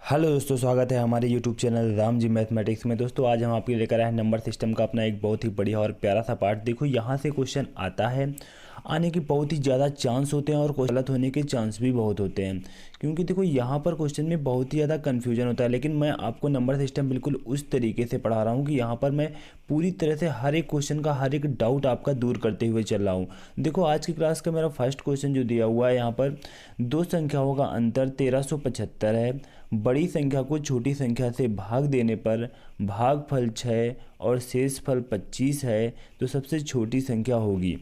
Hello दोस्तों, स्वागत है हमारे YouTube channel Ram ji mathematics में। दोस्तों आज हम आपके लिए लेकर आए हैं नंबर सिस्टम का अपना एक बहुत ही बढ़िया और प्यारा सा पार्ट। देखो यहाँ से क्वेश्चन आता है, आने के बहुत ही ज़्यादा चांस होते हैं और गलत होने के चांस भी बहुत होते हैं, क्योंकि देखो यहाँ पर क्वेश्चन में बहुत ही ज़्यादा कन्फ्यूजन होता है। लेकिन मैं आपको नंबर सिस्टम बिल्कुल उस तरीके से पढ़ा रहा हूँ कि यहाँ पर मैं पूरी तरह से हर एक क्वेश्चन का हर एक डाउट आपका दूर करते हुए चल रहा हूँ। देखो आज की क्लास का मेरा फर्स्ट क्वेश्चन जो दिया हुआ है, यहाँ पर दो संख्याओं का अंतर 1375 है। बड़ी संख्या को छोटी संख्या से भाग देने पर भागफल 6 और शेषफल 25 है, तो सबसे छोटी संख्या होगी।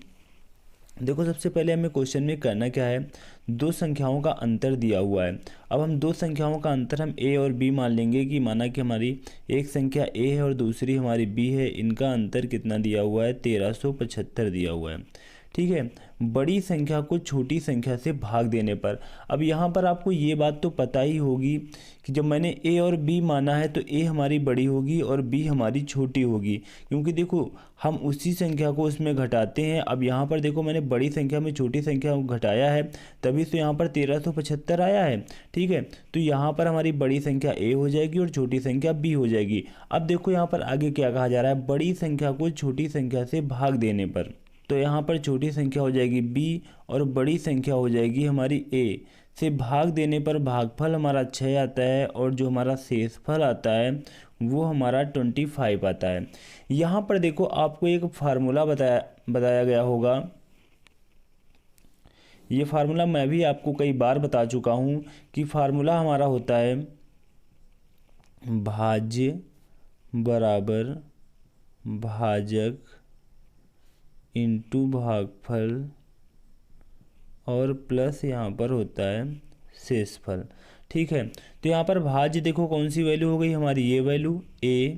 देखो सबसे पहले हमें क्वेश्चन में करना क्या है, दो संख्याओं का अंतर दिया हुआ है। अब हम दो संख्याओं का अंतर हम a और b मान लेंगे कि माना कि हमारी एक संख्या a है और दूसरी हमारी b है। इनका अंतर कितना दिया हुआ है, 1375 दिया हुआ है। ठीक है, बड़ी संख्या को छोटी संख्या से भाग देने पर, अब यहाँ पर आपको ये बात तो पता ही होगी कि जब मैंने a और b माना है तो a हमारी बड़ी होगी और b हमारी छोटी होगी, क्योंकि देखो हम उसी संख्या को उसमें घटाते हैं। अब यहाँ पर देखो मैंने बड़ी संख्या में छोटी संख्या को घटाया है, तभी तो यहाँ पर 1375 आया है। ठीक है, तो यहाँ पर हमारी बड़ी संख्या a हो जाएगी और छोटी संख्या b हो जाएगी। अब देखो यहाँ पर आगे क्या कहा जा रहा है, बड़ी संख्या को छोटी संख्या से भाग देने पर, तो यहाँ पर छोटी संख्या हो जाएगी b और बड़ी संख्या हो जाएगी हमारी a। से भाग देने पर भागफल हमारा 6 आता है और जो हमारा शेषफल आता है वो हमारा 25 आता है। यहाँ पर देखो आपको एक फार्मूला बताया गया होगा। ये फार्मूला मैं भी आपको कई बार बता चुका हूँ कि फार्मूला हमारा होता है भाज्य बराबर भाजक इंटू भागफल और प्लस यहाँ पर होता है शेषफल। ठीक है, तो यहाँ पर भाज्य देखो कौन सी वैल्यू हो गई हमारी, ये वैल्यू a,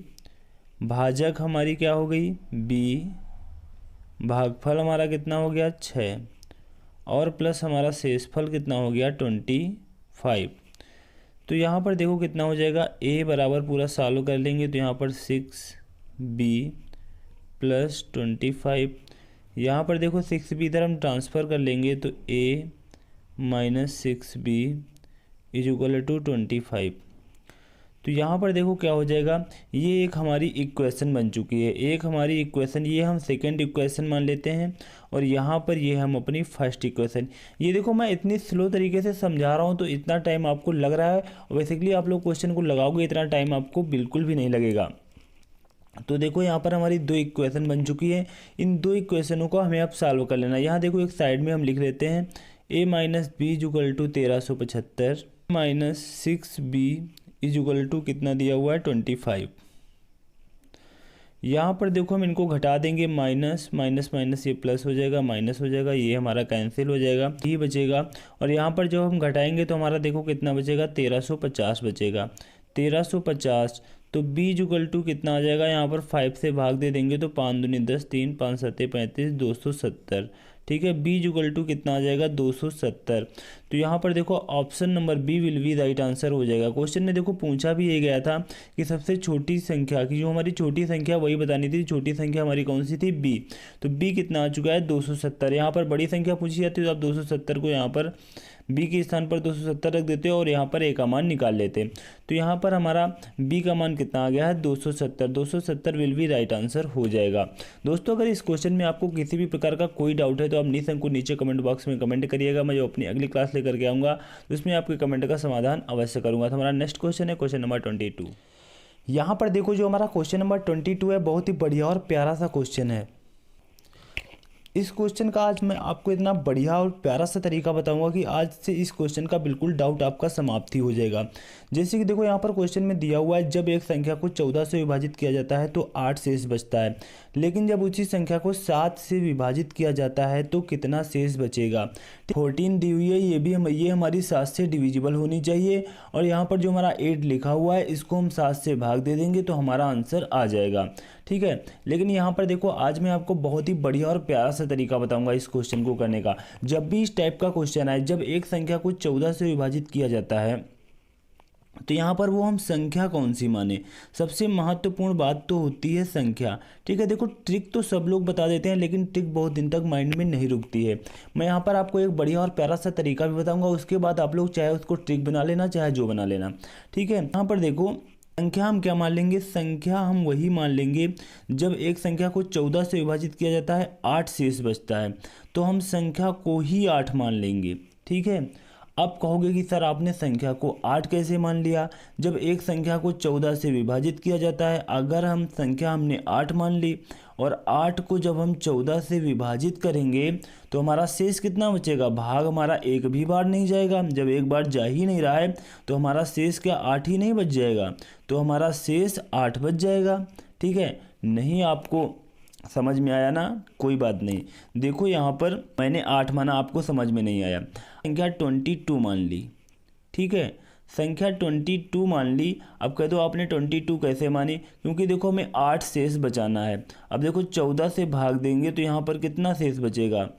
भाजक हमारी क्या हो गई b, भागफल हमारा कितना हो गया 6 और प्लस हमारा शेषफल कितना हो गया 25। तो यहाँ पर देखो कितना हो जाएगा, a बराबर पूरा सॉल्व कर लेंगे तो यहाँ पर 6b प्लस 25। यहाँ पर देखो 6b इधर हम ट्रांसफ़र कर लेंगे तो a minus 6b is equal to 25। तो यहाँ पर देखो क्या हो जाएगा, ये एक हमारी इक्वेशन बन चुकी है। एक हमारी इक्वेशन, ये हम सेकंड इक्वेशन मान लेते हैं और यहाँ पर ये हम अपनी फर्स्ट इक्वेशन। ये देखो मैं इतनी स्लो तरीके से समझा रहा हूँ तो इतना टाइम आपको लग रहा है, और बेसिकली आप लोग क्वेश्चन को लगाओगे इतना टाइम आपको बिल्कुल भी नहीं लगेगा। तो देखो यहाँ पर हमारी दो इक्वेशन बन चुकी है। इन दो इक्वेशनों को हमें अब सॉल्व कर लेना। यहाँ देखो एक साइड में हम लिख लेते हैं a minus B is equal to 1375 minus 6b is equal to कितना दिया हुआ है 25। यहाँ पर देखो हम इनको घटा देंगे, माइनस माइनस माइनस ये प्लस हो जाएगा, माइनस हो जाएगा, ये हमारा कैंसिल हो जाएगा, ये बचेगा। और यहाँ पर जब हम घटाएंगे तो हमारा देखो कितना बचेगा, 1350 बचेगा। 1350 तो b जुगल टू कितना आ जाएगा, यहाँ पर 5 से भाग दे देंगे तो 5 दूनी 10, 3 5 7 35, 270। ठीक है, b जुगल टू कितना आ जाएगा 270। तो यहाँ पर देखो option number B will be right answer हो जाएगा। क्वेश्चन में देखो पूछा भी ये गया था कि सबसे छोटी संख्या की, जो हमारी छोटी संख्या वही बतानी थी। छोटी संख्या हमारी कौन सी थी, b। तो b कितना आ चुका है 270। यहाँ पर बड़ी संख्या पूछी जाती है तो आप 270 को यहाँ पर b के स्थान पर 270 रख देते हो और यहाँ पर a का मान निकाल लेते। तो यहाँ पर हमारा b का मान कितना आ गया है 270। 270 विल बी राइट आंसर हो जाएगा। दोस्तों अगर इस क्वेश्चन में आपको किसी भी प्रकार का कोई डाउट है तो आप निसंकोच को नीचे कमेंट बॉक्स में कमेंट करिएगा। मैं जो अपनी अगली क्लास लेकर के आऊँगा तो उसमें आपके कमेंट का समाधान अवश्य करूँगा। तो हमारा नेक्स्ट क्वेश्चन है क्वेश्चन नंबर 22। यहाँ पर देखो जो हमारा क्वेश्चन नंबर 22 है, बहुत ही बढ़िया और प्यारा सा क्वेश्चन है। इस क्वेश्चन का आज मैं आपको इतना बढ़िया और प्यारा सा तरीका बताऊंगा कि आज से इस क्वेश्चन का बिल्कुल डाउट आपका समाप्ति हो जाएगा। जैसे कि देखो यहाँ पर क्वेश्चन में दिया हुआ है, जब एक संख्या को 14 से विभाजित किया जाता है तो 8 शेष बचता है, लेकिन जब उसी संख्या को 7 से विभाजित किया जाता है तो कितना शेष बचेगा। 14 दी हुई है, ये हमारी 7 से डिविजिबल होनी चाहिए। और यहाँ पर जो हमारा 8 लिखा हुआ है इसको हम 7 से भाग दे देंगे तो हमारा आंसर आ जाएगा। ठीक है, लेकिन यहाँ पर देखो आज मैं आपको बहुत ही बढ़िया और प्यारा सा तरीका बताऊंगा इस क्वेश्चन को करने का। जब भी इस टाइप का क्वेश्चन आए, जब एक संख्या को 14 से विभाजित किया जाता है तो यहाँ पर वो हम संख्या कौन सी माने, सबसे महत्वपूर्ण बात तो होती है संख्या। ठीक है, देखो ट्रिक तो सब लोग बता देते हैं लेकिन ट्रिक बहुत दिन तक माइंड में नहीं रुकती है। मैं यहाँ पर आपको एक बढ़िया और प्यारा सा तरीका भी बताऊंगा, उसके बाद आप लोग चाहे उसको ट्रिक बना लेना चाहे जो बना लेना। ठीक है, यहाँ पर देखो संख्या हम क्या मान लेंगे, संख्या हम वही मान लेंगे जब एक संख्या को 14 से विभाजित किया जाता है 8 शेष बचता है, तो हम संख्या को ही 8 मान लेंगे। ठीक है, अब कहोगे कि सर आपने संख्या को 8 कैसे मान लिया, जब एक संख्या को 14 से विभाजित किया जाता है, अगर हम संख्या हमने 8 मान ली और 8 को जब हम 14 से विभाजित करेंगे तो हमारा शेष कितना बचेगा, भाग हमारा एक भी बार नहीं जाएगा। जब एक बार जा ही नहीं रहा है तो हमारा शेष क्या 8 ही नहीं बच जाएगा, तो हमारा शेष 8 बच जाएगा। ठीक है, नहीं आपको समझ में आया ना, कोई बात नहीं। देखो यहाँ पर मैंने 8 माना, आपको समझ में नहीं आया, संख्या 22 मान ली। ठीक है, संख्या 22 मान ली। अब कह दो आपने 22 कैसे मानी, क्योंकि देखो हमें 8 शेष बचाना है। अब देखो 14 से भाग देंगे तो यहाँ पर कितना शेष बचेगा,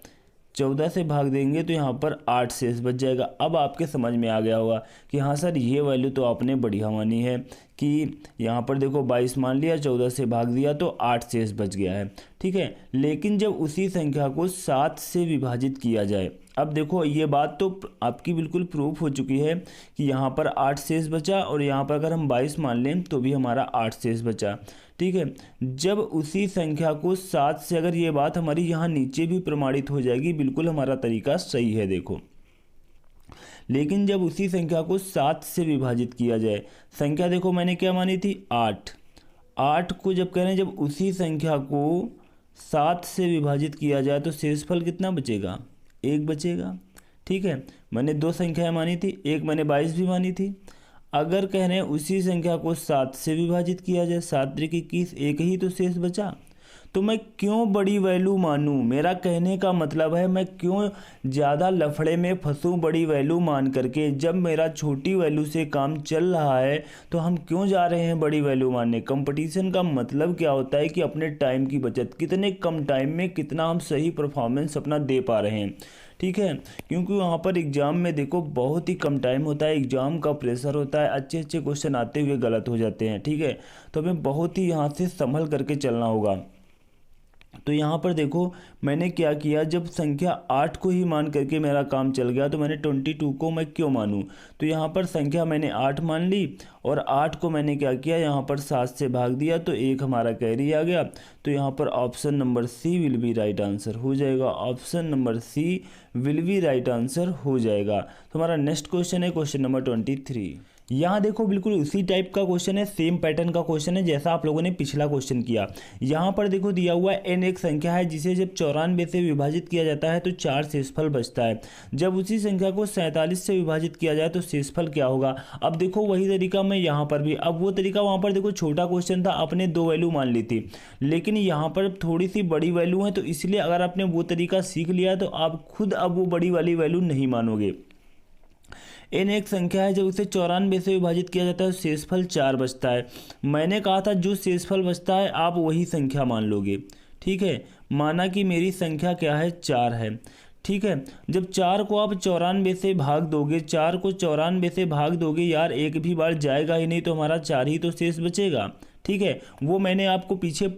14 से भाग देंगे तो यहाँ पर 8 शेष बच जाएगा। अब आपके समझ में आ गया होगा कि हाँ सर ये वैल्यू तो आपने बढ़िया मानी है कि यहाँ पर देखो 22 मान लिया, 14 से भाग दिया तो 8 शेष बच गया है। ठीक है, लेकिन जब उसी संख्या को 7 से विभाजित किया जाए, अब देखो ये बात तो आपकी बिल्कुल प्रूफ हो चुकी है कि यहाँ पर 8 शेष बचा और यहाँ पर अगर हम 22 मान लें तो भी हमारा 8 शेष बचा। ठीक है, जब उसी संख्या को 7 से, अगर ये बात हमारी यहाँ नीचे भी प्रमाणित हो जाएगी, बिल्कुल हमारा तरीका सही है देखो। लेकिन जब उसी संख्या को 7 से विभाजित किया जाए, संख्या देखो मैंने क्या मानी थी 8, 8 को जब कह रहे हैं जब उसी संख्या को 7 से विभाजित किया जाए तो शेषफल कितना बचेगा, 1 बचेगा। ठीक है, मैंने 2 संख्याएं मानी थी, एक मैंने 22 भी मानी थी। अगर कह रहे हैं उसी संख्या को 7 से विभाजित किया जाए, 7 त्रिक 21, एक ही तो शेष बचा, तो मैं क्यों बड़ी वैल्यू मानूं, मेरा कहने का मतलब है मैं क्यों ज़्यादा लफड़े में फंसूं बड़ी वैल्यू मान करके, जब मेरा छोटी वैल्यू से काम चल रहा है तो हम क्यों जा रहे हैं बड़ी वैल्यू मानने। कंपटीशन का मतलब क्या होता है कि अपने टाइम की बचत, कितने कम टाइम में कितना हम सही परफॉर्मेंस अपना दे पा रहे हैं। ठीक है, क्योंकि वहाँ पर एग्ज़ाम में देखो बहुत ही कम टाइम होता है, एग्ज़ाम का प्रेशर होता है, अच्छे अच्छे क्वेश्चन आते हुए गलत हो जाते हैं। ठीक है, तो हमें बहुत ही यहाँ से संभल करके चलना होगा। तो यहाँ पर देखो मैंने क्या किया, जब संख्या 8 को ही मान करके मेरा काम चल गया तो मैंने 22 को मैं क्यों मानूं, तो यहाँ पर संख्या मैंने 8 मान ली और 8 को मैंने क्या किया, यहाँ पर 7 से भाग दिया तो 1 हमारा कैरी आ गया। तो यहाँ पर option number C will be right answer हो जाएगा, option number C will be right answer हो जाएगा। तो हमारा नेक्स्ट क्वेश्चन है क्वेश्चन नंबर 23। यहाँ देखो बिल्कुल उसी टाइप का क्वेश्चन है, सेम पैटर्न का क्वेश्चन है जैसा आप लोगों ने पिछला क्वेश्चन किया। यहाँ पर देखो दिया हुआ है n एक संख्या है जिसे जब 94 से विभाजित किया जाता है तो 4 शेषफल बचता है, जब उसी संख्या को 47 से विभाजित किया जाए तो शेषफल क्या होगा। अब देखो वही तरीका मैं यहाँ पर भी, अब वो तरीका वहाँ पर देखो छोटा क्वेश्चन था, आपने 2 वैल्यू मान ली थी, लेकिन यहाँ पर थोड़ी सी बड़ी वैल्यू है, तो इसलिए अगर आपने वो तरीका सीख लिया तो आप खुद अब वो बड़ी वाली वैल्यू नहीं मानोगे। n एक संख्या है जब उसे 94 से विभाजित किया जाता है शेषफल 4 बचता है। मैंने कहा था जो शेषफल बचता है आप वही संख्या मान लोगे। ठीक है, माना कि मेरी संख्या क्या है 4 है। ठीक है, जब 4 को आप 94 से भाग दोगे, 4 को 94 से भाग दोगे यार, एक भी बार जाएगा ही नहीं तो हमारा 4 ही तो शेष बचेगा। ठीक है, वो मैंने आपको पीछे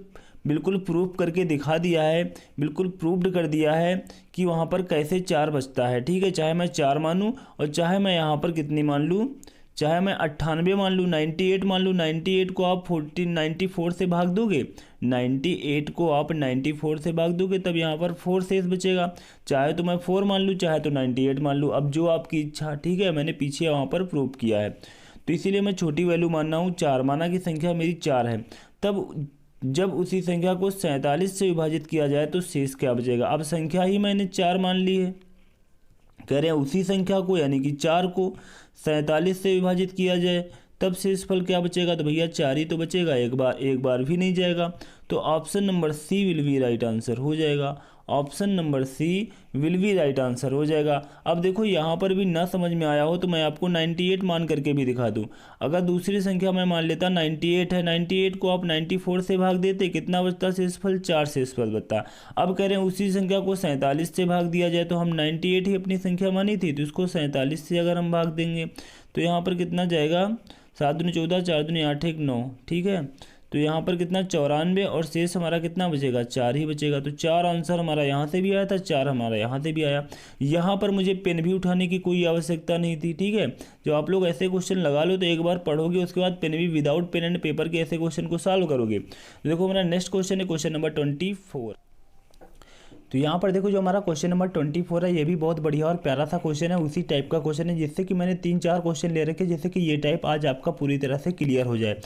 बिल्कुल प्रूफ करके दिखा दिया है, बिल्कुल प्रूव्ड कर दिया है कि वहाँ पर कैसे 4 बचता है। ठीक है, चाहे मैं 4 मानूँ और चाहे मैं यहाँ पर कितनी मान लूँ, चाहे मैं 98 मान लूँ, 98 मान लूँ, 98 को आप 94 से भाग दोगे, 98 को आप 94 से भाग दोगे तब यहाँ पर 4 शेष बचेगा। चाहे तो मैं 4 मान लूँ चाहे तो 98 मान लूँ, अब जो आपकी इच्छा। ठीक है, मैंने पीछे वहाँ पर प्रूव किया है, तो इसीलिए मैं छोटी वैल्यू मानना हूँ 4। माना कि संख्या मेरी 4 है, तब जब उसी संख्या को 47 से विभाजित किया जाए तो शेष क्या बचेगा। अब संख्या ही मैंने 4 मान ली है, कह रहे हैं उसी संख्या को यानी कि 4 को 47 से विभाजित किया जाए तब शेषफल क्या बचेगा, तो भैया 4 ही तो बचेगा, एक बार भी नहीं जाएगा। तो option number C will be right answer हो जाएगा, option number C will be right answer हो जाएगा। अब देखो यहाँ पर भी ना समझ में आया हो तो मैं आपको 98 मान करके भी दिखा दूँ। अगर दूसरी संख्या मैं मान लेता 98 है, 98 को आप 94 से भाग देते, कितना बचता शेषफल, 4 शेषफल बचता। अब कह रहे हैं उसी संख्या को 47 से भाग दिया जाए, तो हम 98 ही अपनी संख्या मानी थी तो इसको 47 से अगर हम भाग देंगे तो यहाँ पर कितना जाएगा, 7 दूनी 14, 4 दूनी 8, 1 9, ठीक है। तो यहाँ पर कितना 94 और शेष हमारा कितना बचेगा, 4 ही बचेगा। तो 4 आंसर हमारा यहाँ से भी आया था, 4 हमारा यहाँ से भी आया। यहाँ पर मुझे पेन भी उठाने की कोई आवश्यकता नहीं थी, ठीक है। जब आप लोग ऐसे क्वेश्चन लगा लो तो एक बार पढ़ोगे, उसके बाद पेन भी विदाउट पेन एंड पेपर के ऐसे क्वेश्चन को सॉल्व करोगे। देखो हमारा नेक्स्ट क्वेश्चन है क्वेश्चन नंबर 24। तो यहाँ पर देखो जो हमारा क्वेश्चन नंबर 24 है, ये भी बहुत बढ़िया और प्यारा सा क्वेश्चन है, उसी टाइप का क्वेश्चन है जिससे कि मैंने 3-4 क्वेश्चन ले रखे, जैसे कि ये टाइप आज आपका पूरी तरह से क्लियर हो जाए।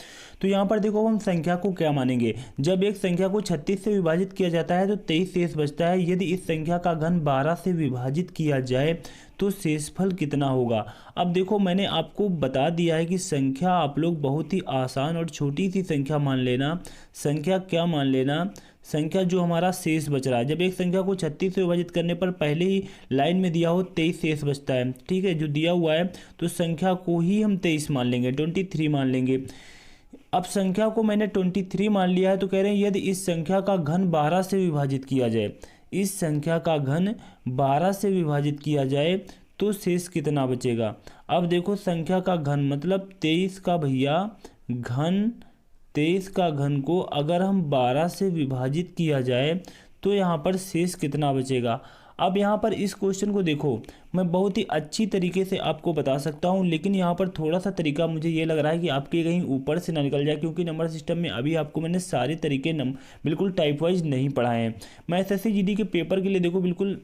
तो यहाँ पर देखो हम संख्या को क्या मानेंगे, जब एक संख्या को 36 से विभाजित किया जाता है तो 23 शेष बचता है। यदि इस संख्या का घन 12 से विभाजित किया जाए तो शेषफल कितना होगा। अब देखो मैंने आपको बता दिया है कि संख्या आप लोग बहुत ही आसान और छोटी सी संख्या मान लेना। संख्या क्या मान लेना, संख्या जो हमारा शेष बच रहा है, जब एक संख्या को 36 से विभाजित करने पर पहले ही लाइन में दिया हो 23 शेष बचता है, ठीक है, जो दिया हुआ है, तो संख्या को ही हम 23 मान लेंगे, 23 मान लेंगे। अब संख्या को मैंने 23 मान लिया है, तो कह रहे हैं यदि इस संख्या का घन 12 से विभाजित किया जाए, इस संख्या का घन 12 से विभाजित किया जाए तो शेष कितना बचेगा। अब देखो संख्या का घन मतलब 23 का भैया घन, 23 का घन को अगर हम 12 से विभाजित किया जाए तो यहाँ पर शेष कितना बचेगा। अब यहाँ पर इस क्वेश्चन को देखो, मैं बहुत ही अच्छी तरीके से आपको बता सकता हूँ, लेकिन यहाँ पर थोड़ा सा तरीका मुझे ये लग रहा है कि आपके कहीं ऊपर से ना निकल जाए, क्योंकि नंबर सिस्टम में अभी आपको मैंने सारे तरीके बिल्कुल टाइप वाइज नहीं पढ़ाए हैं। मैं एसएससी जीडी के पेपर के लिए देखो बिल्कुल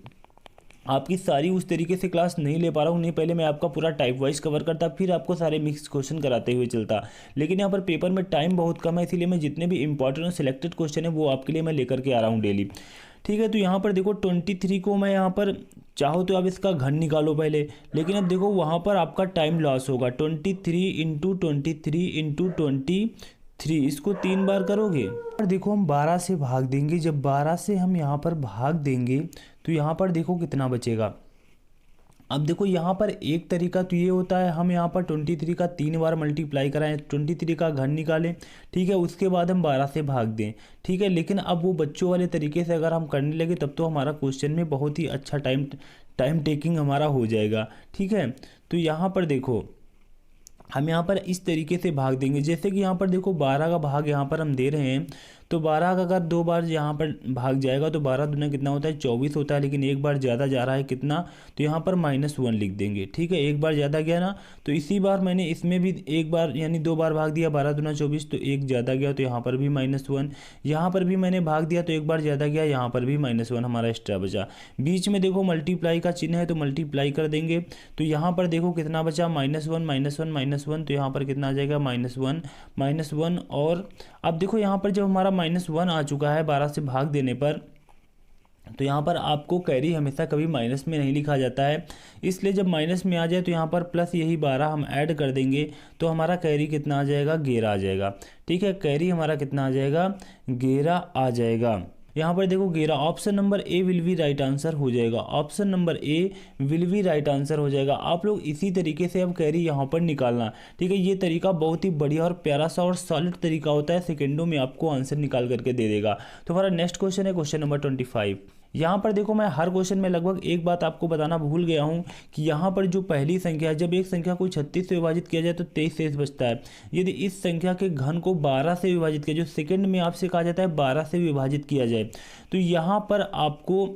आपकी सारी उस तरीके से क्लास नहीं ले पा रहा हूँ, नहीं पहले मैं आपका पूरा टाइप वाइज कवर करता, फिर आपको सारे मिक्स क्वेश्चन कराते हुए चलता। लेकिन यहाँ पर पेपर में टाइम बहुत कम है, इसीलिए मैं जितने भी इंपॉर्टेंट और सिलेक्टेड क्वेश्चन है वो आपके लिए मैं लेकर के आ रहा हूँ डेली, ठीक है। तो यहाँ पर देखो 23 को मैं यहाँ पर चाहो तो आप इसका घन निकालो पहले, लेकिन अब देखो वहाँ पर आपका टाइम लॉस होगा। 23 इंटू 23 इंटू 23, इसको 3 बार करोगे और देखो हम 12 से भाग देंगे। जब 12 से हम यहाँ पर भाग देंगे तो यहाँ पर देखो कितना बचेगा। अब देखो यहाँ पर एक तरीका तो ये होता है, हम यहाँ पर 23 का 3 बार मल्टीप्लाई कराएं, 23 का घन निकालें, ठीक है, उसके बाद हम 12 से भाग दें, ठीक है। लेकिन अब वो बच्चों वाले तरीके से अगर हम करने लगे तब तो हमारा क्वेश्चन में बहुत ही अच्छा टाइम टेकिंग हमारा हो जाएगा, ठीक है। तो यहाँ पर देखो हम यहाँ पर इस तरीके से भाग देंगे, जैसे कि यहाँ पर देखो 12 का भाग यहाँ पर हम दे रहे हैं, तो 12 का अगर 2 बार यहाँ पर भाग जाएगा तो 12 दूना कितना होता है 24 होता है, लेकिन एक बार ज़्यादा जा रहा है कितना, तो यहाँ पर -1 लिख देंगे, ठीक है। एक बार ज़्यादा गया ना, तो इसी बार मैंने इसमें भी एक बार यानी 2 बार भाग दिया, 12 दूना 24, तो एक ज़्यादा गया तो यहाँ पर भी -1, यहाँ पर भी मैंने भाग दिया तो एक बार ज़्यादा गया, यहाँ पर भी -1 हमारा एक्स्ट्रा बचा। बीच में देखो मल्टीप्लाई का चिन्ह है तो मल्टीप्लाई कर देंगे, तो यहाँ पर देखो कितना बचा -1, तो यहाँ पर कितना आ जाएगा -1, और अब देखो यहाँ पर जब हमारा -1 आ चुका है 12 से भाग देने पर, तो यहाँ पर आपको कैरी हमेशा कभी माइनस में नहीं लिखा जाता है, इसलिए जब माइनस में आ जाए तो यहाँ पर प्लस यही 12 हम ऐड कर देंगे, तो हमारा कैरी कितना आ जाएगा 11 आ जाएगा, ठीक है। कैरी हमारा कितना आ जाएगा 11 आ जाएगा। यहाँ पर देखो 11, option number A will be right answer हो जाएगा, option number A will be right answer हो जाएगा। आप लोग इसी तरीके से अब कैरी यहाँ पर निकालना, ठीक है। ये तरीका बहुत ही बढ़िया और प्यारा सा और सॉलिड तरीका होता है, सेकेंडों में आपको आंसर निकाल करके दे देगा। तो हमारा नेक्स्ट क्वेश्चन है क्वेश्चन नंबर 25। यहाँ पर देखो मैं हर क्वेश्चन में लगभग एक बात आपको बताना भूल गया हूँ कि यहाँ पर जो पहली संख्या है, जब एक संख्या को 36 से विभाजित किया जाए तो 23 शेष बचता है। यदि इस संख्या के घन को 12 से विभाजित किया, जो सेकंड में आपसे कहा जाता है 12 से विभाजित किया जाए, तो यहाँ पर आपको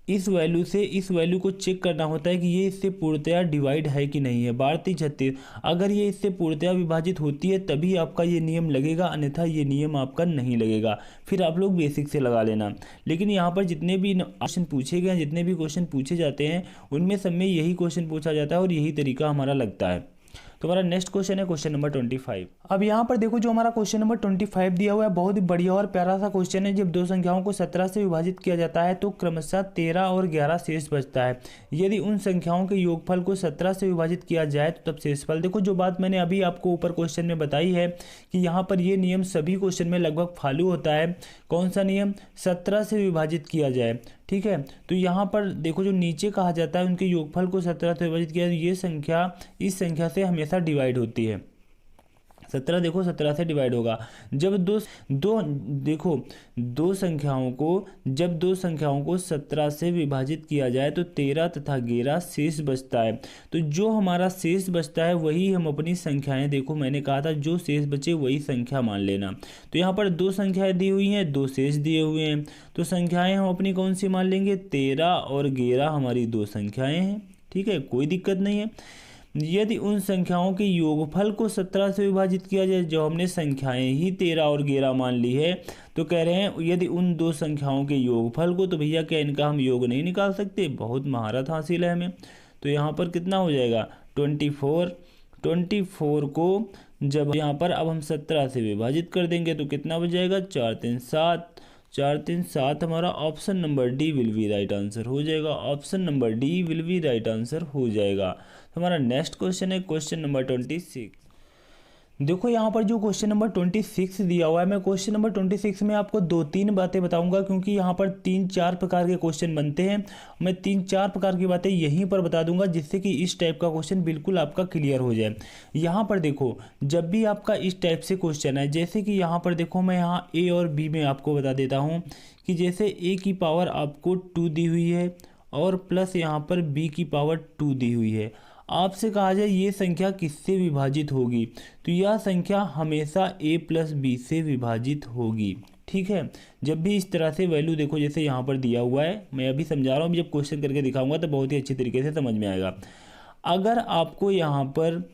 इस वैल्यू से इस वैल्यू को चेक करना होता है कि ये इससे पूर्णतया डिवाइड है कि नहीं है। 12×3 अगर ये इससे पूर्णतया विभाजित होती है तभी आपका ये नियम लगेगा, अन्यथा ये नियम आपका नहीं लगेगा। फिर आप लोग बेसिक से लगा लेना। लेकिन यहाँ पर जितने भी क्वेश्चन पूछे गए, जितने भी क्वेश्चन पूछे जाते हैं, उनमें सब में यही क्वेश्चन पूछा जाता है और यही तरीका हमारा लगता है। तो हमारा नेक्स्ट क्वेश्चन है क्वेश्चन नंबर 25। अब यहाँ पर देखो जो हमारा क्वेश्चन नंबर 25 दिया हुआ है, बहुत ही बढ़िया और प्यारा सा क्वेश्चन है। जब दो संख्याओं को 17 से विभाजित किया जाता है तो क्रमशः 13 और 11 शेष बचता है। यदि उन संख्याओं के योगफल को 17 से विभाजित किया जाए तो तब शेषफल। देखो जो बात मैंने अभी आपको ऊपर क्वेश्चन में बताई है कि यहाँ पर ये नियम सभी क्वेश्चन में लगभग फॉलो होता है। कौन सा नियम? 17 से विभाजित किया जाए, ठीक है। तो यहाँ पर देखो जो नीचे कहा जाता है उनके योगफल को 17 से विभाजित किया, ये संख्या इस संख्या से हमेशा डिवाइड होती है। 17 देखो 17 से डिवाइड होगा। जब दो दो देखो दो संख्याओं को जब दो संख्याओं को 17 से विभाजित किया जाए तो 13 तथा 11 शेष बचता है। तो जो हमारा शेष बचता है वही हम अपनी संख्याएं, देखो मैंने कहा था जो शेष बचे वही संख्या मान लेना। तो यहाँ पर दो संख्याएं दी हुई हैं, दो शेष दिए हुए हैं, तो संख्याएं हम अपनी कौन सी मान लेंगे, 13 और 11 हमारी दो संख्याएं हैं। ठीक है, कोई दिक्कत नहीं है। यदि उन संख्याओं के योगफल को 17 से विभाजित किया जाए, जो हमने संख्याएं ही 13 और 11 मान ली है, तो कह रहे हैं यदि उन दो संख्याओं के योगफल को, तो भैया क्या इनका हम योग नहीं निकाल सकते, बहुत महारत हासिल है हमें। तो यहाँ पर कितना हो जाएगा 24 को जब यहाँ पर अब हम 17 से विभाजित कर देंगे तो कितना हो जाएगा 4 3 7, 4 3 7 हमारा option number D will be right answer हो जाएगा। Option number D will be right answer हो जाएगा। तो हमारा नेक्स्ट क्वेश्चन है क्वेश्चन नंबर 26। देखो यहाँ पर जो क्वेश्चन नंबर 26 दिया हुआ है, मैं क्वेश्चन नंबर 26 में आपको 2-3 बातें बताऊंगा, क्योंकि यहाँ पर 3-4 प्रकार के क्वेश्चन बनते हैं। मैं 3-4 प्रकार की बातें यहीं पर बता दूंगा, जिससे कि इस टाइप का क्वेश्चन बिल्कुल आपका क्लियर हो जाए। यहाँ पर देखो जब भी आपका इस टाइप से क्वेश्चन है, जैसे कि यहाँ पर देखो मैं यहाँ ए और बी में आपको बता देता हूँ कि जैसे ए की पावर आपको 2 दी हुई है और प्लस यहाँ पर बी की पावर 2 दी हुई है। आपसे कहा जाए ये संख्या किससे विभाजित होगी, तो यह संख्या हमेशा a प्लस बी से विभाजित होगी। ठीक है, जब भी इस तरह से वैल्यू देखो, जैसे यहाँ पर दिया हुआ है, मैं अभी समझा रहा हूँ, जब क्वेश्चन करके दिखाऊंगा तो बहुत ही अच्छी तरीके से समझ में आएगा। अगर आपको यहाँ पर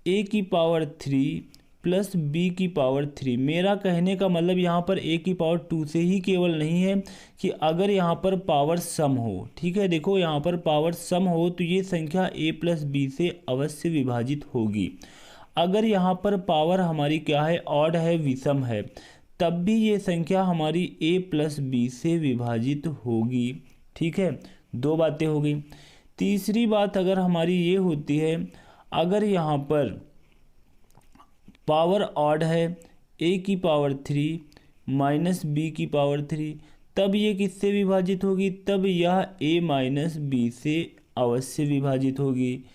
a की पावर 3 प्लस बी की पावर 3, मेरा कहने का मतलब यहाँ पर a की पावर 2 से ही केवल नहीं है कि अगर यहाँ पर पावर सम हो, ठीक है, देखो यहाँ पर पावर सम हो तो ये संख्या a प्लस बी से अवश्य विभाजित होगी। अगर यहाँ पर पावर हमारी क्या है, ऑड है, विषम है, तब भी ये संख्या हमारी a प्लस बी से विभाजित होगी। ठीक है, दो बातें हो गई। तीसरी बात अगर हमारी ये होती है, अगर यहाँ पर पावर ऑड है, a की पावर 3 माइनस बी की पावर 3, तब ये किससे विभाजित होगी, तब यह a माइनस बी से अवश्य विभाजित होगी।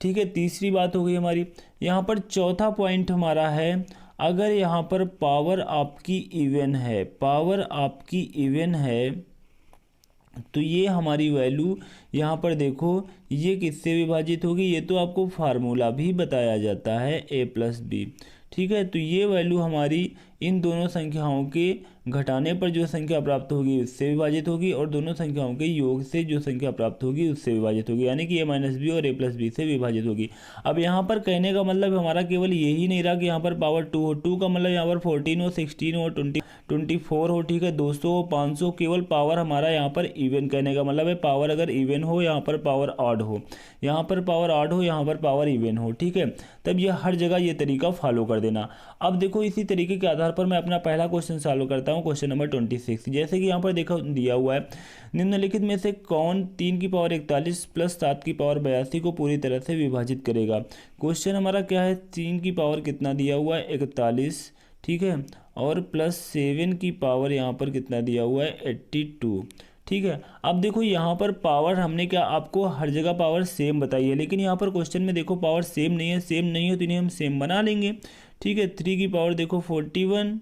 ठीक है, तीसरी बात हो गई हमारी। यहाँ पर चौथा पॉइंट हमारा है, अगर यहाँ पर पावर आपकी इवन है, पावर आपकी इवन है, तो ये हमारी वैल्यू यहाँ पर देखो ये किससे विभाजित होगी, ये तो आपको फार्मूला भी बताया जाता है a प्लस बी। ठीक है, तो ये वैल्यू हमारी इन दोनों संख्याओं के घटाने पर जो संख्या प्राप्त होगी उससे विभाजित होगी, और दोनों संख्याओं के योग से जो संख्या प्राप्त होगी उससे विभाजित होगी, यानी कि a माइनस बी और a प्लस बी से विभाजित होगी। अब यहाँ पर कहने का मतलब हमारा केवल यही नहीं रहा कि यहाँ पर पावर 2 हो, 2 का मतलब यहाँ पर 14 हो, 16 हो, 24 हो, ठीक है, 200 हो, 500, केवल पावर हमारा यहाँ पर इवन, कहने का मतलब है पावर अगर इवन हो, यहाँ पर पावर ऑड हो, यहाँ पर पावर ऑड हो, यहाँ पर पावर इवन हो। ठीक है, तब यह हर जगह ये तरीका फॉलो कर देना। अब देखो इसी तरीके के आधार पर मैं अपना पहला क्वेश्चन सॉल्व करता हूँ, क्वेश्चन नंबर 26। जैसे कि यहाँ पर देखो दिया हुआ है, निम्नलिखित में से कौन 3 की पावर 41 प्लस 7 की पावर 82 को पूरी तरह से विभाजित करेगा। क्वेश्चन हमारा क्या है, 3 की पावर कितना दिया हुआ है 41, ठीक है, और प्लस 7 की पावर यहाँ पर कितना दिया हुआ है 82। ठीक है, अब देखो यहाँ पर पावर हमने क्या आपको हर जगह पावर सेम बताई है, लेकिन यहाँ पर क्वेश्चन में देखो पावर सेम नहीं है, सेम नहीं हो तो इन्हें हम सेम बना लेंगे। ठीक है, 3 की पावर देखो 41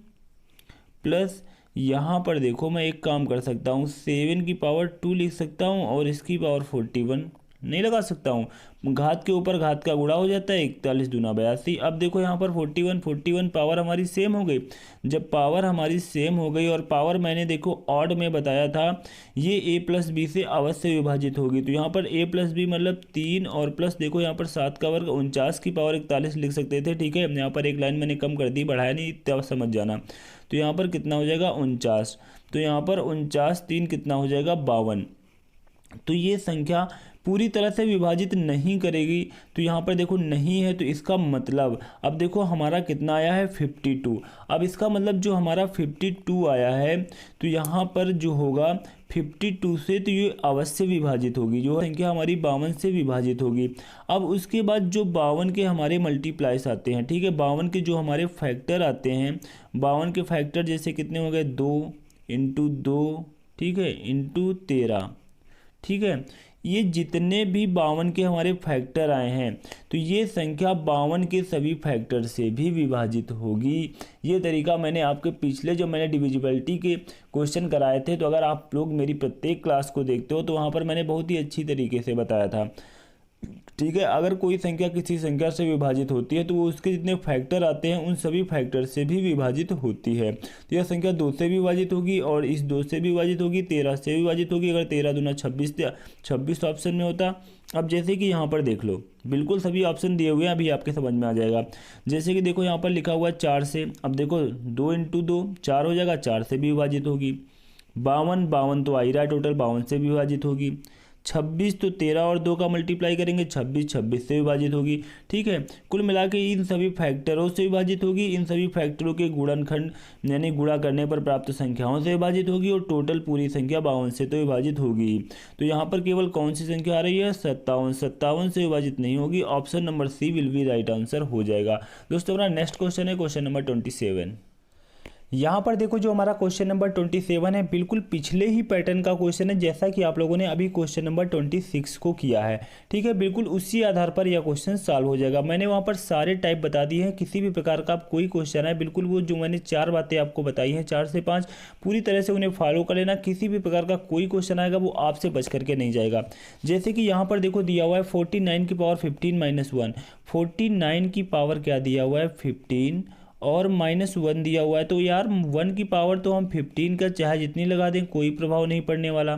प्लस यहाँ पर देखो मैं एक काम कर सकता हूँ, 7 की पावर 2 लिख सकता हूँ और इसकी पावर 41 नहीं लगा सकता हूँ, घात के ऊपर घात का गुणा हो जाता है, 41 दूना 82। अब देखो यहाँ पर 41 पावर हमारी सेम हो गई। जब पावर हमारी सेम हो गई और पावर मैंने देखो ऑड में बताया था, ये a प्लस बी से अवश्य विभाजित होगी, तो यहाँ पर a प्लस बी मतलब 3 और प्लस देखो यहाँ पर 7 का वर्ग 49 की पावर 41 लिख सकते थे। ठीक है, यहाँ पर एक लाइन मैंने कम कर दी, बढ़ाया नहीं, तब समझ जाना। तो यहाँ पर कितना हो जाएगा 49, तो यहाँ पर 49 3 कितना हो जाएगा 52। तो ये संख्या पूरी तरह से विभाजित नहीं करेगी, तो यहाँ पर देखो नहीं है, तो इसका मतलब अब देखो हमारा कितना आया है 52। अब इसका मतलब जो हमारा 52 आया है, तो यहाँ पर जो होगा 52 से तो ये अवश्य विभाजित होगी, जो संख्या हमारी 52 से विभाजित होगी। अब उसके बाद जो 52 के हमारे मल्टीप्लाइज आते हैं, ठीक है, 52 के जो हमारे फैक्टर आते हैं, 52 के फैक्टर जैसे कितने हो गए 2 × 2, ठीक है, × 13, ठीक है, ये जितने भी 52 के हमारे फैक्टर आए हैं तो ये संख्या 52 के सभी फैक्टर से भी विभाजित होगी। ये तरीका मैंने आपके पिछले जो मैंने डिविजिबिलिटी के क्वेश्चन कराए थे, तो अगर आप लोग मेरी प्रत्येक क्लास को देखते हो तो वहाँ पर मैंने बहुत ही अच्छी तरीके से बताया था। ठीक है, अगर कोई संख्या किसी संख्या से विभाजित होती है तो वो उसके जितने फैक्टर आते हैं उन सभी फैक्टर से भी विभाजित होती है। तो यह संख्या 2 से भी विभाजित होगी और इस 2 से भी विभाजित होगी, 13 से भी विभाजित होगी। अगर 13 दूना 26 ऑप्शन में होता। अब जैसे कि यहाँ पर देख लो, बिल्कुल सभी ऑप्शन दिए हुए हैं, अभी आपके समझ में आ जाएगा। जैसे कि देखो यहाँ पर लिखा हुआ है 4 से, अब देखो 2 × 2 4 हो जाएगा, 4 से भी विभाजित होगी। 52 तो आ ही रहा है टोटल, 52 से भी विभाजित होगी। 26 तो 13 और 2 का मल्टीप्लाई करेंगे 26 से विभाजित होगी। ठीक है, कुल मिला के इन सभी फैक्टरों से विभाजित होगी, इन सभी फैक्टरों के गुणनखंड यानी गुणा करने पर प्राप्त संख्याओं से विभाजित होगी और टोटल पूरी संख्या 52 से तो विभाजित होगी। तो यहाँ पर केवल कौन सी संख्या आ रही है? 57 से विभाजित नहीं होगी। Option number C will be right answer हो जाएगा। दोस्तों हमारा नेक्स्ट क्वेश्चन है क्वेश्चन नंबर 27। यहाँ पर देखो जो हमारा क्वेश्चन नंबर 27 है बिल्कुल पिछले ही पैटर्न का क्वेश्चन है, जैसा कि आप लोगों ने अभी क्वेश्चन नंबर 26 को किया है। ठीक है, बिल्कुल उसी आधार पर यह क्वेश्चन सॉल्व हो जाएगा। मैंने वहाँ पर सारे टाइप बता दिए हैं, किसी भी प्रकार का कोई क्वेश्चन है बिल्कुल वो जो मैंने 4 बातें आपको बताई हैं 4 से 5 पूरी तरह से उन्हें फॉलो कर लेना। किसी भी प्रकार का कोई क्वेश्चन आएगा वो आपसे बच करके नहीं जाएगा। जैसे कि यहाँ पर देखो दिया हुआ है 49 की पावर 15 - 1, 49 की पावर क्या दिया हुआ है 15 और -1 दिया हुआ है। तो यार 1 की पावर तो हम 15 का चाहे जितनी लगा दें कोई प्रभाव नहीं पड़ने वाला।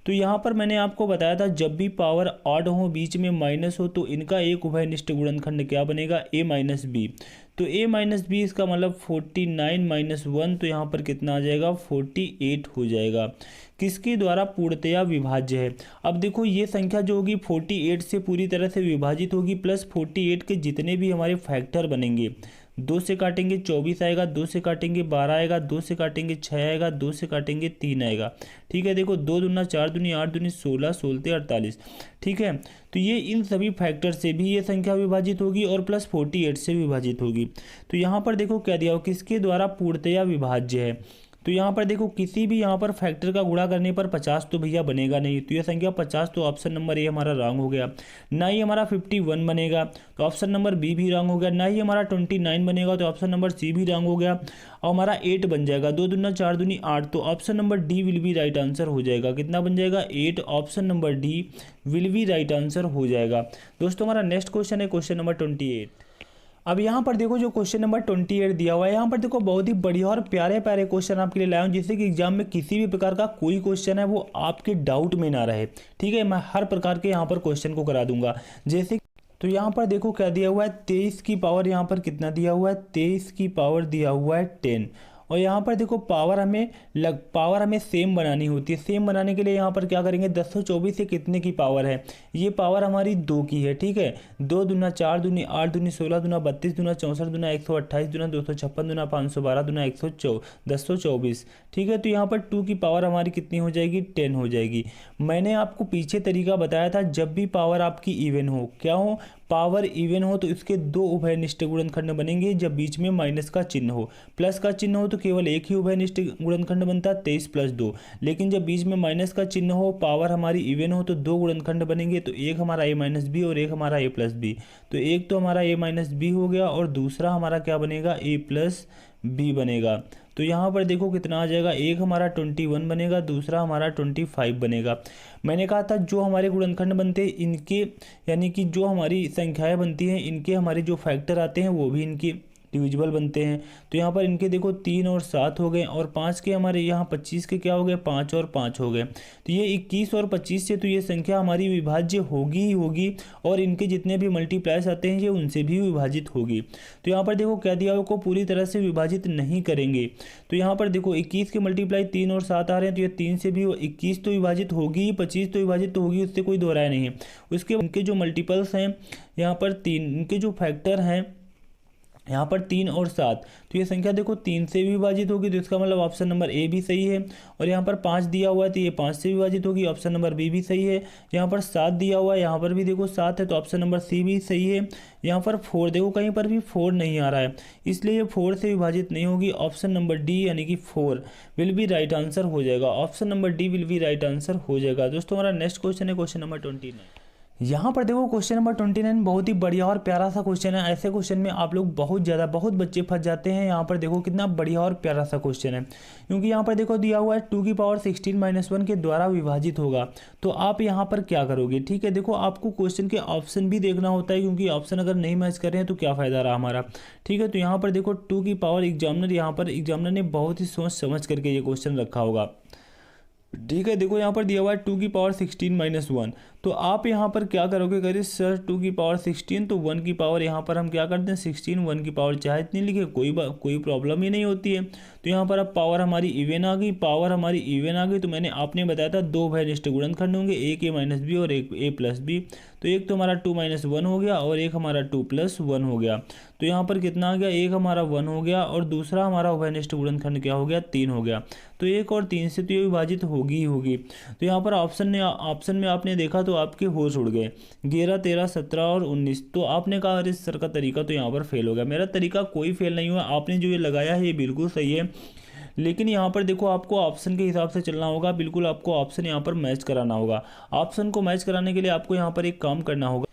तो यहाँ पर मैंने आपको बताया था जब भी पावर ऑड हो बीच में माइनस हो तो इनका एक उभयनिष्ठ गुणनखंड क्या बनेगा? a - b। तो a - b इसका मतलब 49 - 1 तो यहाँ पर कितना आ जाएगा? 48 हो जाएगा। किसके द्वारा पूर्णतया विभाज्य है? अब देखो ये संख्या जो होगी 48 से पूरी तरह से विभाजित होगी, प्लस 48 के जितने भी हमारे फैक्टर बनेंगे 2 से काटेंगे 24 आएगा, 2 से काटेंगे 12 आएगा, 2 से काटेंगे 6 आएगा, 2 से काटेंगे 3 आएगा। ठीक है, देखो 2 दूना 4 दूनी 8 दूनी 16 16 48। ठीक है, तो ये इन सभी फैक्टर से भी ये संख्या विभाजित होगी और प्लस 48 से विभाजित होगी। तो यहाँ पर देखो क्या दिया हो, किसके द्वारा पूर्णतया विभाज्य है। तो यहाँ पर देखो किसी भी यहाँ पर फैक्टर का गुणा करने पर 50 तो भैया बनेगा नहीं, तो ये संख्या 50 तो ऑप्शन नंबर ए हमारा रॉन्ग हो गया। ना ही हमारा 51 बनेगा तो ऑप्शन नंबर बी भी रॉन्ग हो गया। ना ही हमारा 29 बनेगा तो ऑप्शन नंबर सी भी रॉन्ग हो गया। और हमारा 8 बन जाएगा, 2 दूना 4 दूनी 8, तो option number D will be right answer हो जाएगा। कितना बन जाएगा? 8। Option number D will be right answer हो जाएगा। दोस्तों हमारा नेक्स्ट क्वेश्चन है क्वेश्चन नंबर 28। अब यहाँ पर देखो जो क्वेश्चन नंबर 28 दिया हुआ है, यहाँ पर देखो बहुत ही बढ़िया और प्यारे प्यारे क्वेश्चन आपके लिए लाया हूँ, जिससे कि एग्जाम में किसी भी प्रकार का कोई क्वेश्चन है वो आपके डाउट में ना रहे। ठीक है, मैं हर प्रकार के यहाँ पर क्वेश्चन को करा दूंगा। जैसे तो यहाँ पर देखो क्या दिया हुआ है, 23 की पावर यहाँ पर कितना दिया हुआ है? 23 की पावर दिया हुआ है 10। और यहाँ पर देखो पावर हमें सेम बनानी होती है। सेम बनाने के लिए यहाँ पर क्या करेंगे, 1024 से कितने की पावर है? ये पावर हमारी 2 की है। ठीक है, 2 दूना 4 दूनी 8 दूनी 16 दूना 32 दूना 64 दूना 128 दूना 256 दूना 512 दूना 1024। ठीक है, तो यहाँ पर 2 की पावर हमारी कितनी हो जाएगी? 10 हो जाएगी। मैंने आपको पीछे तरीका बताया था, जब भी पावर आपकी इवन हो, क्या हो, पावर इवन हो तो इसके 2 उभयनिष्ठ गुणनखंड बनेंगे जब बीच में माइनस का चिन्ह हो। प्लस का चिन्ह हो तो केवल एक ही उभयनिष्ठ गुणनखंड बनता है 23 + 2। लेकिन जब बीच में माइनस का चिन्ह हो, पावर हमारी इवन हो तो 2 गुणनखंड बनेंगे, तो एक हमारा a - b और एक हमारा a + b। तो एक तो हमारा a - b हो गया और दूसरा हमारा क्या बनेगा? a + b बनेगा। तो यहाँ पर देखो कितना आ जाएगा, एक हमारा 21 बनेगा, दूसरा हमारा 25 बनेगा। मैंने कहा था जो हमारे गुणनखंड बनते हैं इनके, यानी कि जो हमारी संख्याएं बनती हैं इनके हमारे जो फैक्टर आते हैं वो भी इनके डिविजिबल बनते हैं। तो यहाँ पर इनके देखो 3 और 7 हो गए, और 5 के हमारे यहाँ 25 के क्या हो गए? 5 और 5 हो गए। तो ये 21 और 25 से तो ये संख्या हमारी विभाज्य होगी ही होगी, और इनके जितने भी मल्टीप्लायर्स आते हैं ये उनसे भी विभाजित होगी। तो यहाँ पर देखो क्या दिया हुआ, को पूरी तरह से विभाजित नहीं करेंगे। तो यहाँ पर देखो 21 के मल्टीप्लाई 3 और 7 आ रहे हैं, तो ये 3 से भी 21 तो विभाजित होगी ही, 25 तो विभाजित तो होगी, उससे कोई दो राय नहीं है। उसके इनके जो मल्टीपल्स हैं यहाँ पर 3, इनके जो फैक्टर हैं यहाँ पर 3 और 7, तो ये संख्या देखो 3 से भी विभाजित होगी, तो इसका मतलब ऑप्शन नंबर ए भी सही है। और यहाँ पर 5 दिया हुआ है तो ये 5 से विभाजित होगी, ऑप्शन नंबर बी भी सही है। यहाँ पर 7 दिया हुआ है, यहाँ पर भी देखो 7 है, तो ऑप्शन नंबर सी भी सही है। यहाँ पर 4 देखो कहीं पर भी 4 नहीं आ रहा है, इसलिए ये 4 से विभाजित नहीं होगी, ऑप्शन नंबर डी यानी कि 4 विल बी राइट आंसर हो जाएगा। Option number D will be right answer हो जाएगा। दोस्तों हमारा नेक्स्ट क्वेश्चन है क्वेश्चन नंबर 29। यहाँ पर देखो क्वेश्चन नंबर 29 बहुत ही बढ़िया और प्यारा सा क्वेश्चन है। ऐसे क्वेश्चन में आप लोग बहुत बच्चे फंस जाते हैं। यहाँ पर देखो कितना बढ़िया और प्यारा सा क्वेश्चन है, क्योंकि यहाँ पर देखो दिया हुआ है 2 की पावर 16 - 1 के द्वारा विभाजित होगा, तो आप यहाँ पर क्या करोगे। ठीक है, देखो आपको क्वेश्चन के ऑप्शन भी देखना होता है, क्योंकि ऑप्शन अगर नहीं मैच कर रहे हैं तो क्या फ़ायदा रहा हमारा। ठीक है, तो यहाँ पर देखो 2 की पावर एग्जामिनर ने बहुत ही सोच समझ करके ये क्वेश्चन रखा होगा। ठीक है, देखो यहाँ पर दिया हुआ है 2 की पावर 16 - 1, तो आप यहाँ पर क्या करोगे, करिए सर 2 की पावर 16, तो 1 की पावर यहाँ पर हम क्या करते हैं 16, 1 की पावर चाहे इतनी लिखे कोई प्रॉब्लम ही नहीं होती है। तो यहाँ पर अब पावर हमारी इवन आ गई, तो मैंने आपने बताया था 2 भयनिष्ठ गुणनखंड होंगे, एक a - b और एक a + b, तो एक तो हमारा 2 - 1 हो गया और एक हमारा 2 + 1 हो गया। तो यहाँ पर कितना आ गया, एक हमारा 1 हो गया और दूसरा हमारा उभयनिष्ठ गुणनखंड क्या हो गया 3 हो गया। तो 1 और 3 से तो ये विभाजित होगी ही होगी। तो यहाँ पर ऑप्शन में आपने देखा तो आपके होश उड़ गए, 11, 13, 17 और 19। तो आपने कहा अरे सर का तरीका तो यहाँ पर फेल हो गया। मेरा तरीका कोई फेल नहीं हुआ, आपने जो ये लगाया है ये बिल्कुल सही है, लेकिन यहाँ पर देखो आपको ऑप्शन के हिसाब से चलना होगा। बिल्कुल आपको ऑप्शन यहाँ पर मैच कराना होगा। ऑप्शन को मैच कराने के लिए आपको यहाँ पर एक काम करना होगा,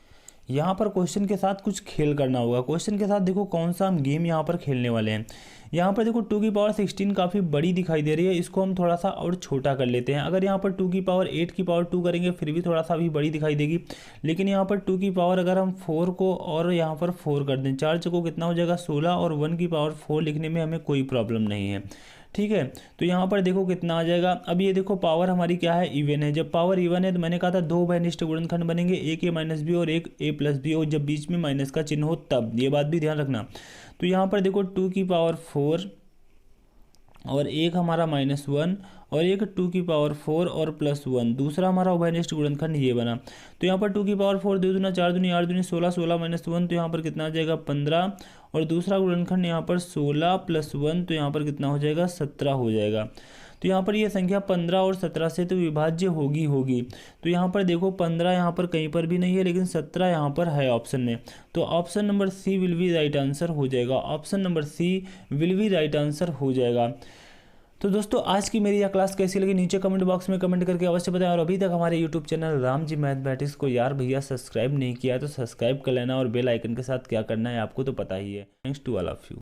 यहाँ पर क्वेश्चन के साथ कुछ खेल करना होगा। क्वेश्चन के साथ देखो कौन सा हम गेम यहाँ पर खेलने वाले हैं। यहाँ पर देखो 2 की पावर 16 काफ़ी बड़ी दिखाई दे रही है, इसको हम थोड़ा सा और छोटा कर लेते हैं। अगर यहाँ पर 2 की पावर 8 की पावर 2 करेंगे फिर भी थोड़ा सा भी बड़ी दिखाई देगी, लेकिन यहाँ पर 2 की पावर अगर हम 4 को और यहाँ पर 4 कर दें, 4 चौको कितना हो जाएगा 16, और 1 की पावर 4 लिखने में हमें कोई प्रॉब्लम नहीं है। ठीक है, तो यहाँ पर देखो कितना आ जाएगा। अब ये देखो पावर हमारी क्या है, इवन है। जब पावर इवन है तो मैंने कहा था 2 भयनिष्ठ गुणनखंड बनेंगे, एक a - b और एक a + b, और जब बीच में माइनस का चिन्ह हो तब, ये बात भी ध्यान रखना। तो यहाँ पर देखो 2 की पावर 4 और एक हमारा -1 और एक 2 की पावर 4 और +1, दूसरा हमारा उभयनिष्ठ गुणनखंड ये बना। तो यहाँ पर 2 की पावर 4 2 दूना 4 दूनी 8 दूनी 16, 16 - 1, तो यहाँ पर कितना आ जाएगा 15, और दूसरा गुणनखंड यहाँ पर 16 + 1, तो यहाँ पर कितना हो जाएगा 17 हो जाएगा। तो यहाँ पर ये संख्या 15 और 17 से तो विभाज्य होगी। तो यहाँ पर देखो 15 यहाँ पर कहीं पर भी नहीं है, लेकिन 17 यहाँ पर है ऑप्शन में, तो option number C will be right answer हो जाएगा। Option number C will be right answer हो जाएगा। तो दोस्तों आज की मेरी यह क्लास कैसी लगी नीचे कमेंट बॉक्स में कमेंट करके अवश्य बताएं, और अभी तक हमारे YouTube channel Ram ji mathematics को यार भैया सब्सक्राइब नहीं किया तो सब्सक्राइब कर लेना, और बेल आइकन के साथ क्या करना है आपको तो पता ही है। Thanks to all of you.